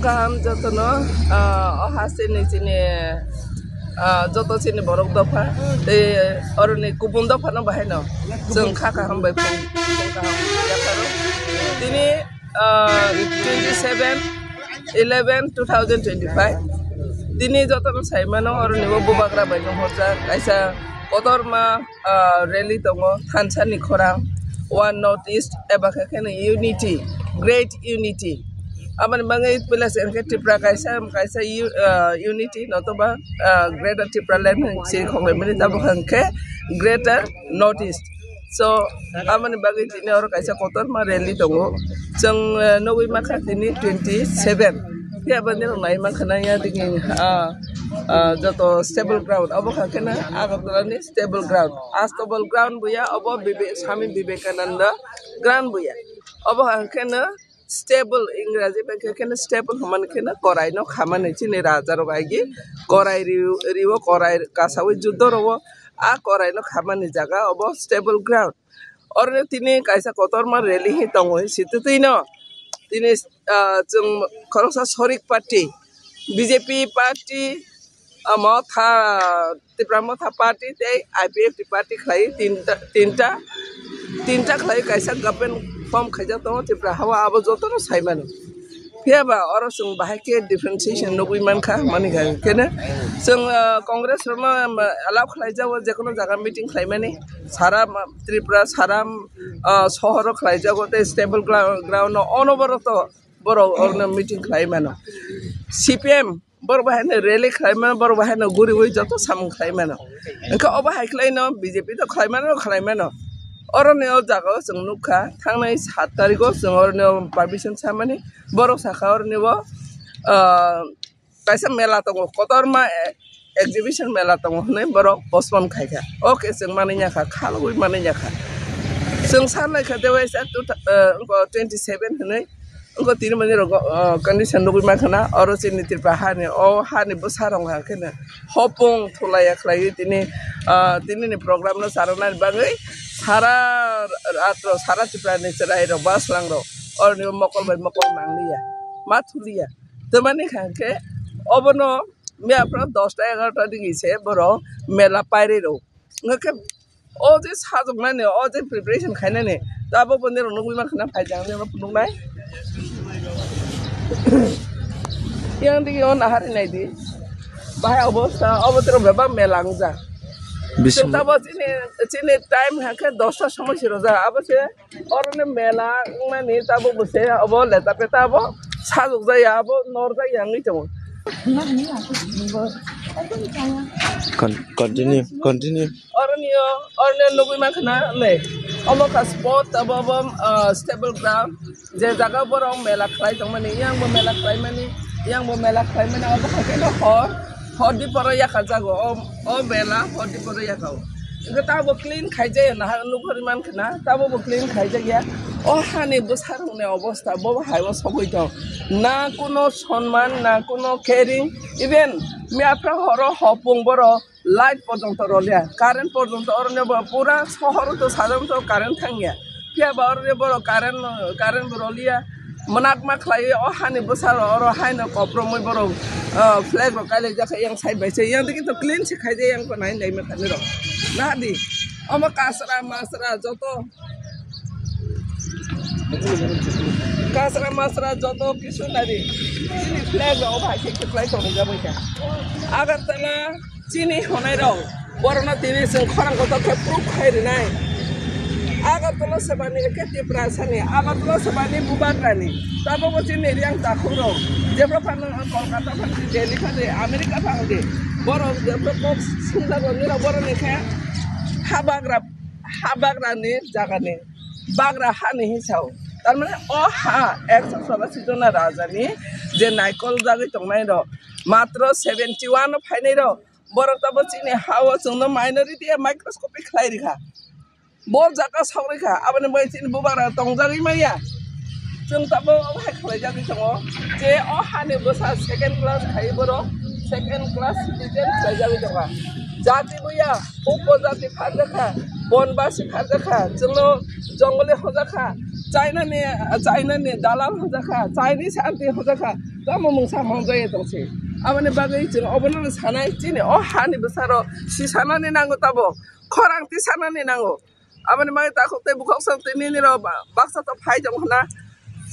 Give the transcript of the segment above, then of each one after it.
Sungkam jotono ohasini sini joto sini borok dofa oroni kubun dofa no bahai no jeng khaka ham bai sungkam yakaro tini 27/11/2025 tini jotono saimano oroni bo bubagra bai no horja kaisa kotorma rally tongo thansani khorang one northeast ebakakene unity great unity aman bangai plus enke tipra kaisa unity notoba greater tipra land siri khongbe mini tabo hanke greater northeast so aman bangai tini or kaisa kotor ma rally tongo jeng nogoi makha tini 27 ya bandir nai makhana ya dingin joto stable ground abo khakena agartala stable ground stable ground buya abo Swami Vivekananda ground buya abo khakena stable इंग्राजी में क्या कहना stable हमारे कहना Core i no खामने चीने राजा रो आएगी Core i Revo Core i कासावे जुद्दो रो Core i no खामने जगह अब stable ground और ने तीने कैसा कोतर मार रैली ही तंगो ही सिद्ध तीनो तीने जंग करोसा सोरिक पार्टी बीजेपी पार्टी मथा तिप्रा मथा पार्टी ते IPF पार्टी खाई तीनटा खाई कैसा गपन फॉर्म खजा तो तिप्रा हवा अब जोतो न साइमानो फियाबा और जों बाहायके डिफरेंशिएशन नगुइ मानखा मानि केने जों कांग्रेस रमा अलाउ खलाइजाव जेकोनो जागा मीटिंग खलाइमाने सारा त्रिपुरा सारा शहर खलाइजाव ते स्टेबल ग्राउंड अनबरत बरो और मीटिंग खलाइमानो CPM बर बाहायनो रैली खलाइमानो बर बाहायनो गुरि वइ जतो साम खलाइमानो इनका अब हाइखलाइनो बीजेपी तो खलाइमानो और ने जागा जों नुखा थांनाय 7 तारिखो जों और ने परमिशन सामाने बरो साखा और ने वो कैसा मेला तंगो कोतरमा एग्जीबिशन मेला तंगो ने बरो पोस्टपोन खायखा ओके जों मानिया खा खालगुइ मानिया खा जों साननाय खा देवायसा 27 हनै उनको तीन मने कंडीशन नगुइ माखना और सिनि तिरपा हाने हाने बसारंग हाकेने होपों थलाया खलाय तिनि प्रोग्राम न सारना बागै सारा रात्रो सारा तिप्रा नेचराय रो बस लांरो और नि मकल बाय मकल मांगलिया माथुलिया त माने खाके अबनो मे आपन 10 टा 11 टा दिगिसे बरो मेला पाइरे रो ngake o je sajok nane o je preparation khaina ne tabo bonder nugui makhna faijang ne pudungnai yang digi on hari nai di bahaya obostha obotro beba melangja तब चीने टाइम है के 10 समय सिरोजा अब से और ने मेला माने तब बसे अब लेता पेता अब साजुक जाय अब नर जाय यांगै दङ कंटिन्यू और ने लोगै माखना नै अमका स्पॉट अब स्टेबल ग्राउंड जे जगह बर मेला खलाय दङ माने यांबो मेला खलाय माने अब खाकेनो हरदी पर याखा जागो ओ बेला हरदी पर याखाव इनका ताबो क्लीन खाइजे ना नुखरि मानखना ताबो क्लीन खाइजे गया ओ हानि बसारने अवस्था बो हाइबो सबैत ना कोनो सम्मान ना कोनो केयरिं इवन मियाफ्रा हरो हपुं बरो लाइट पर्यंत रलिया कारेन्ट पर्यंत अरने पूरा शहर तो साधारण तो कारेन्ट थांगिया फिया बरने बरो कारेन्ट रलिया मनाक मा खलाय ओ हानि बसार और हाइनो कप्रमै बरो फ्लैग रो काले जाखा yang साइड बाय से yang दिकिन तो क्लीन से खाइजे yang को नाइ नाइ मखाने रो नादि अम कासरा मासरा जतो किसु नादि फ्लैग रो भाइ के फ्लैग तो जाबै का आगरतला चिनी होनाय रो बरना तिनि जों खरां को तो प्रूफ खाइरि नाय आगरतला सबानि एके तिप्रा सानि आगरतला सबानि बुबाग्रानि ताबो बसि नेरियां ताखुरो जेब्ला फान कलकाता फान दिल्ली फान अमेरिका फान दे बर जेब्ला को सुंदर निरा बर नेखा हाबाग्रानि जागानि बाग्रा हानि हिसाव तारमाने ओ हा 187 जना राजानि जे नाइकल जागै तंनाय र मात्र 71 फाइनाय र बर ताबो चिनि हाव जोंनो माइनरिटी माइक्रोस्कोपिक खलायरिखा बो जागा सावरिखा आबने बै चिनि बुबाग्रा तंजागै माया जों ताबो हाय खलाय जागै दङ जे अ हानि बोसा सेकेन्ड क्लास खाइ बरो सेकेन्ड क्लास सिटिजेन खलाय जागै दङ जाति बुया उपजाति फारजाखा बनबासी फारजाखा जोंनो जंगले हजाखा China ni dalal hojaka Chinese anti hojaka tamo mungsa mangjoye dongse aboni bagai jeng obono sanai chini o hani besaro si sanani nango tabo khorang ti sanani nango aboni bagai takok te bukhok sang te ni ro baksa to phai jong hna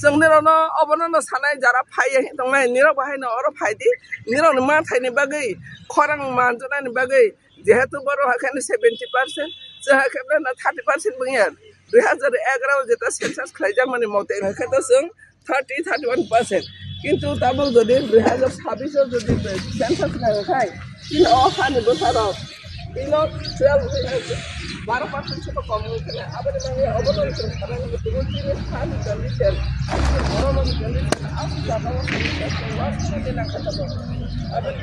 jeng ni ro no obono no sanai jara phai dongnai ni ro bahai no oro phai di ni ro ma thai ni bagai khorang manjona ni bagai jehetu boro hakhani 70% jaha kebla na 30% bungyar 2011 যেটা census খাইজা মানে মতে রাখাটা song 30-31% কিন্তু তাবল যদি 2026 যদি census খাই তিন অখানি বছর তিন 12% ছোট কম হয়েছে আবার মানে অবদান সাধারণ কোনো জিনিস খালি কন্ডিশন বড় কন্ডিশন আসলে জায়গা ওয়াসে না খাতা আবার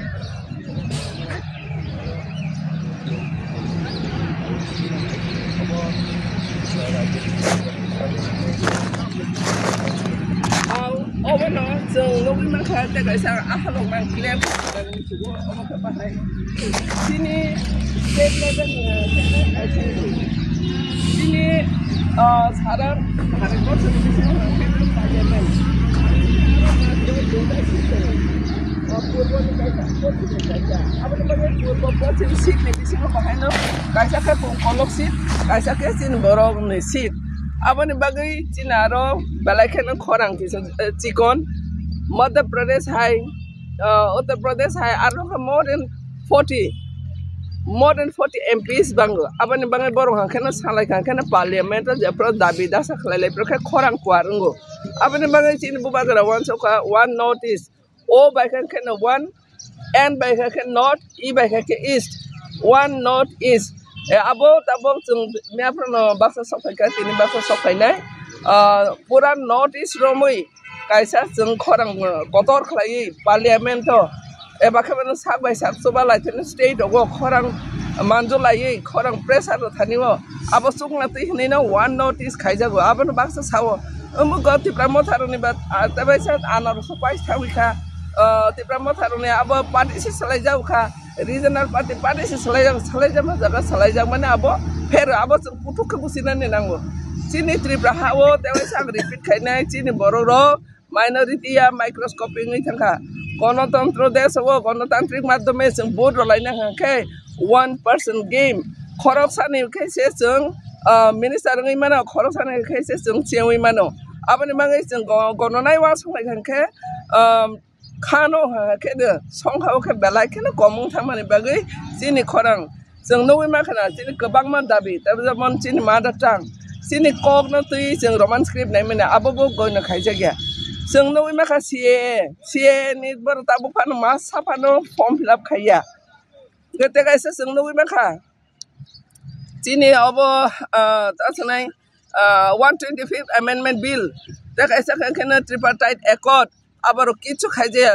Obono jeng logi mangka tega sang ahalong mang klem dan sugo omo ka bahai sini state level sini saran bharat borsh federal parliament purbo ni kaisa purbo kaisa abon bagi purbo purbo seat ni bising bahai no kaisa ka kolok seat kaisa ka sin borok ni seat aboni bagai cinaro balaikan khorang chikon Madhya Pradesh hai Uttar Pradesh hai aro more than 40 MPs bango aboni bangai borong hankena salai hankena parliament japro dabi dasa khlai prokha khorang kwarungo aboni bagai chin bubagara one soka one notice o by hankena one and by hankena north e by hankena east one north east abo tabo jeng miaprono baksa sokai ka tini baksa sokai nai pura north east romoi kaisa jeng khorang kotor khlai parliament to eba khabano sak bai sak soba laithene state ogo khorang manjo lai khorang pressure ro thaniwo abo sukna ti hinina one north east khaijago abano baksa sawo umu goti pramo tharoni bat tabai sa anar so pai thawika ti pramo tharoni abo party se salai jau kha regional party se salai jau ma jaga salai jau mane abo fer abo puthuk ke busina ni nango chini tripra hawo tabai sa repeat khainai chini boro ro minority ya microscopy ngi thangka গণতন্ত্র দেশ ও গণতান্ত্রিক মাধ্যমে जों vote রলাইনা হাंखे 1% game खरक सानि खायसे जों minister ngai mano खरक सानि खायसे जों चेवै mano aboni mangai जों गणनाय वा संनाय हांखे खानो हांखे दे संखाव के बेलाय के कमं थामानि बागै जिनि खरां जों नवै माखाना जिनि गोबां मान दाबि तबे मन जिनि मादार टां जिनि कक न तुइ जों रोमान स्क्रिप्ट नाय माने आबो गयनो खायसे गया जों नवै माखा CA नि बर ताबो फानो मा साफानो फर्म फिल आप खाया गते गायसे जों नवै माखा जिनि अब तासनाय 125th amendment bill दा गायसे खाने tripartite accord आबारो किछु खायजे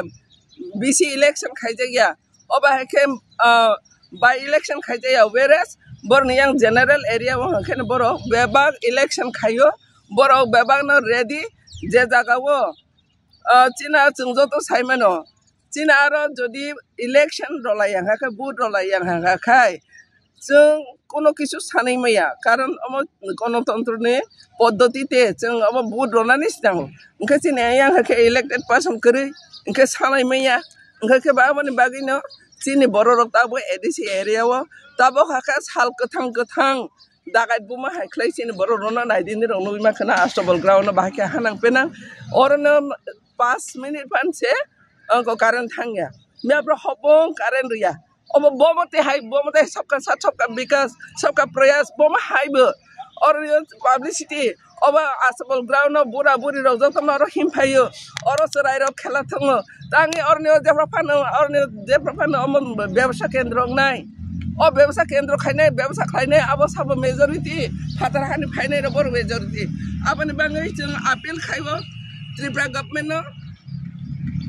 BC election खायजे गया अब हाके by election खायजे whereas बरनि yang general area व खाने बरो बेबाग election खायो बरो बेबाग न ready जे जागावो चिना जों जतो साइमानो चिना आरो जदि इलेक्शन रलाय हाखा बुट रलाय हाखाय जों कोनो किछु सानै मैया कारण अम गणतन्त्रनि पद्धतिते जों अब बुट रनानै सिदांगो ओंखाय चिना हाखा इलेक्टेड पर्सन करै ओंखाय सानै मैया ओंखाय के बाबानि बागैनो चिनि बर' रक्ताबो एडिसि एरियाव ताबो हाखा साल गोथां दागाय बुमा हायख्लाय चिनि बर' रना नायदिनि रनो माखना आस्टबल ग्राउन्ड बाहाके हानां पेनां अरनो 5 मिनिट पानसे अंको कारण थांया मेब्र हबं कारण रिया अब बोमते सबका साथ सबका विकास सबका प्रयास बोम हाइबो और पब्लिसिटी अब आस्टबल ग्राउन्ड बुरा बुरी रज तमरो हिमफायो और सराय र खेला थङो तांगे अरनो जेफ्रा फानो अम व्यवसाय केन्द्र नाय ओ व्यवसाय केन्द्र खायनाय व्यवसाय खायनाय अब सब मेजॉरिटी फातार हानि फायनाय र बर मेजॉरिटी आबनि बाङै जों आपिल खायबो Tripura government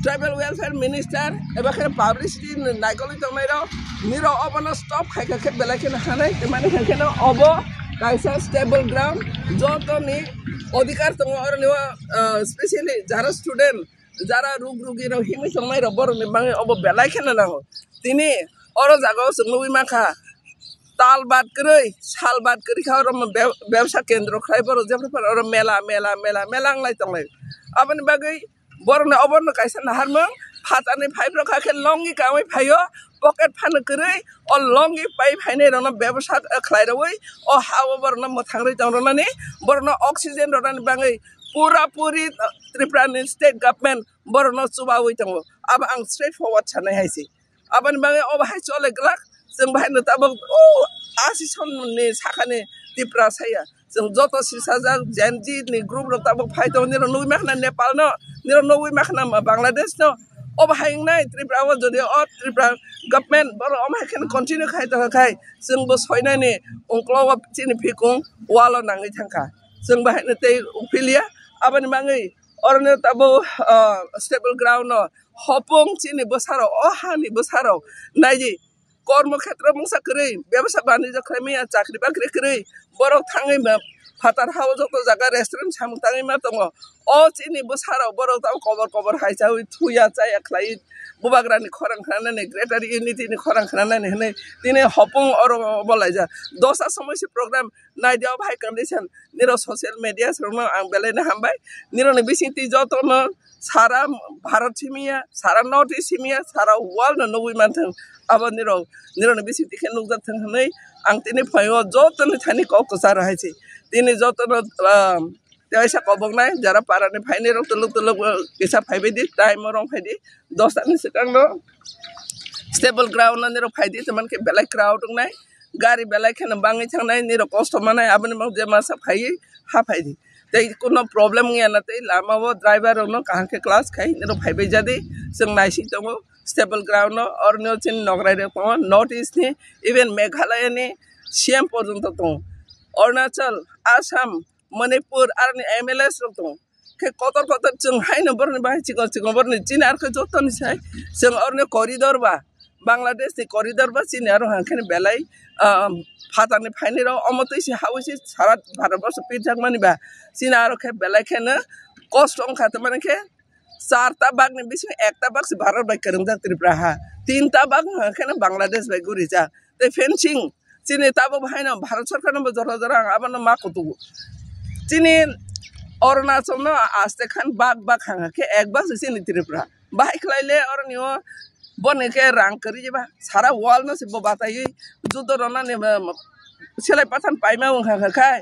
tribal welfare minister एबा के पब्लिसिटी नायकलि तंनायरो निरो अबनो स्टप खायखाखे बेलाके हानाय माने खायखेनो अब कायसा स्टेबल ग्राउंड जतनि अधिकार दङ अरनि स्पेशली जारा स्टुडेन्ट जारा रुगी र हिमि तंनाय र बरनि बाङै अब बेलाके नांगो तिनि अर जागाव जोंनो माखा ताल बात करै साल बात करै खा और व्यवसा केंद्र खाय बर जेफ्राफोर और मेला मेला मेला मेला आंलाय तंलाय आबनि बागै बरनो अबरनो कायसा नाहारमों फातानि फाइफ्रा खाखे लंगि कामै फायो पकेट फानो करै अ लंगि पाइ फाइने रनो व्यवसा खायरवै अ हाव बरनो मथांरै तंरनानि बरनो ऑक्सीजन रनानि बागै पूरा पूरी त्रिपुरानि स्टेट गवर्नमेंट बरनो चुबावै तंगो अब आं स्ट्रेट फरवर्ड साननाय हायसै आबनि बागै अबहाय चले ग्लाक जों बाहायनो ताबो आसि सननि साखानि त्रिपुरा साया जों जत सिसाजा जेनजी नि ग्रुप र ताबो फाइतो निरो नुइ माखना नेपाल न निरो नुइ माखना बांलादेश न अबहाय नाय त्रिपुरा व जदि अ त्रिपुरा गवर्नमेंट बर अमहाय खेन कन्टिन्यू खायतो खाय जोंबो सयनानि अंक्लव चिनि फिकुं वाल नाङै थांखा जों बाहायनो ते उफिलिया आबनि बागै अरनो ताबो स्टेबल ग्राउंड हपं चिनि बसारो अहानि बसारो नायजी कर्म क्षेत्र मुसा करै व्यवसा बानिज्य खालामै चाकरि बाकरि करै बर थाङै फातार हाव जत जागा रेस्टुरेंट सामताङै मा दङ अ चिनि बसारो बर ताव कवर कवर हायसावै थुया चाया खलाई बुबाग्रानि खरां खानानै ग्रेटर यूनिटी नि खरां खानानै हनै दिनै हपं और बलायजा दसा समयसे प्रोग्राम नायदियाव भाई कंडीशन निरो सोशल मीडिया सरनो आं बेलायनो हामबाय निरो बिसिंति जतनो सारा भारत सिमिया सारा नॉर्थ ईस्ट सिमिया सारा वर्ल्ड नोबुइ मानथों अब निरो बिसिंति खेन नुजाथों हनै आं तिनि फायो जतनो थानि कक्सर हायसै तिनि जतनो तेसा कबंनाय जरा पारानि फाइने रं तुलुक तुलुक केसा फाइबेदि टाइम रं फाइदि 10 तानि सिगांनो स्टेबल ग्राउंड निरो फाइदि तमन के बेलाय क्राउड नाय गाड़ी बेलाय खेन बाङै थांनाय निरो कष्ट मानाय आबनि मग जे मासा फाइ हा फाइदि तै कोनो प्रॉब्लम गया न तै लामाव ड्राइवर न कहां के क्लास खाइ निरो फाइबे जादि जों नायसि दङ स्टेबल ग्राउंड और नो चिन नगराय दङ नॉर्थ ईस्ट नि इवन मेघालय नि सीएम पर्यन्त दङ अरुणाचल आसाम मणिपुर आरनि एमएलएस दङ के कतर कतर जों हायनो बरनि बाहाय चिगो चिगो बरनि चिन आरखो जतनि साय जों अरनो करिडोर बा बांलादेश नि करिडोर बा चिन आरो हांखेन बेलाय फातानि फाइने र अमतैसि हावैसि सारा भारतवर्ष पिजाक मानिबा चिन आरो के बेलाय खेन कष्ट खात माने के 4टा बागनि बिसि एकटा बाग से भारत बाय करंजा त्रिपुरा हा 3टा बाग खेन बांलादेश बाय गुरिजा ते फेंसिंग चिनि ताबो भाइनो भारत सरकार न जरा जरा आबन मा कुतु चिनि अरुणाचल न आस्ते खान बाग बाग हां के एक बाग से त्रिपुरा बाहाय खलाइले और नियो बने के रां करि जेबा सारा वर्ल्ड न से बतायै जुदो रना ने सेलाय पाथान पाइमा उखा खाय